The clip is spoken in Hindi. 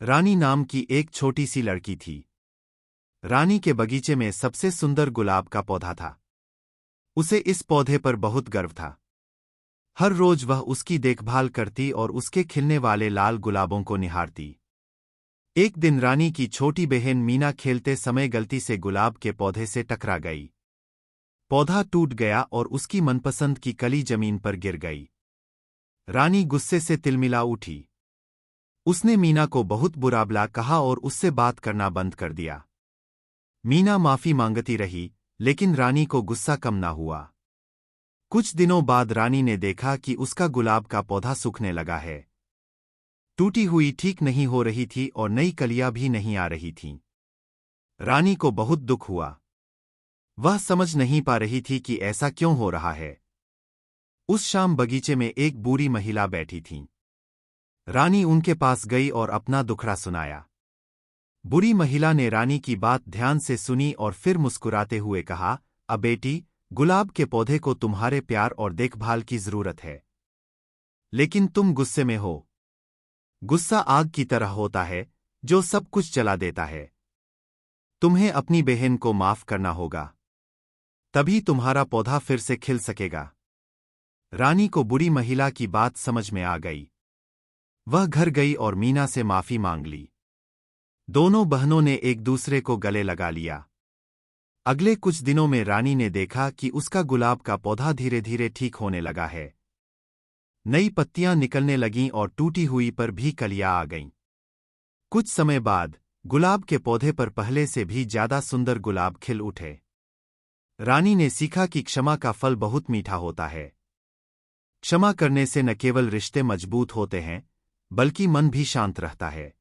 रानी नाम की एक छोटी सी लड़की थी। रानी के बगीचे में सबसे सुंदर गुलाब का पौधा था। उसे इस पौधे पर बहुत गर्व था। हर रोज वह उसकी देखभाल करती और उसके खिलने वाले लाल गुलाबों को निहारती। एक दिन रानी की छोटी बहन मीना खेलते समय गलती से गुलाब के पौधे से टकरा गई। पौधा टूट गया और उसकी मनपसंद की कली जमीन पर गिर गई। रानी गुस्से से तिलमिला उठी। उसने मीना को बहुत बुरा भला कहा और उससे बात करना बंद कर दिया। मीना माफी मांगती रही, लेकिन रानी को गुस्सा कम ना हुआ। कुछ दिनों बाद रानी ने देखा कि उसका गुलाब का पौधा सूखने लगा है। टूटी हुई ठीक नहीं हो रही थी और नई कलियां भी नहीं आ रही थीं। रानी को बहुत दुख हुआ। वह समझ नहीं पा रही थी कि ऐसा क्यों हो रहा है। उस शाम बगीचे में एक बूढ़ी महिला बैठी थी। रानी उनके पास गई और अपना दुखड़ा सुनाया। बुरी महिला ने रानी की बात ध्यान से सुनी और फिर मुस्कुराते हुए कहा, अब बेटी, गुलाब के पौधे को तुम्हारे प्यार और देखभाल की जरूरत है, लेकिन तुम गुस्से में हो। गुस्सा आग की तरह होता है जो सब कुछ जला देता है। तुम्हें अपनी बहन को माफ करना होगा, तभी तुम्हारा पौधा फिर से खिल सकेगा। रानी को बुरी महिला की बात समझ में आ गई। वह घर गई और मीना से माफी मांग ली। दोनों बहनों ने एक दूसरे को गले लगा लिया। अगले कुछ दिनों में रानी ने देखा कि उसका गुलाब का पौधा धीरे धीरे ठीक होने लगा है। नई पत्तियां निकलने लगीं और टूटी हुई पर भी कलियां आ गईं। कुछ समय बाद गुलाब के पौधे पर पहले से भी ज्यादा सुंदर गुलाब खिल उठे। रानी ने सीखा कि क्षमा का फल बहुत मीठा होता है। क्षमा करने से न केवल रिश्ते मजबूत होते हैं, बल्कि मन भी शांत रहता है।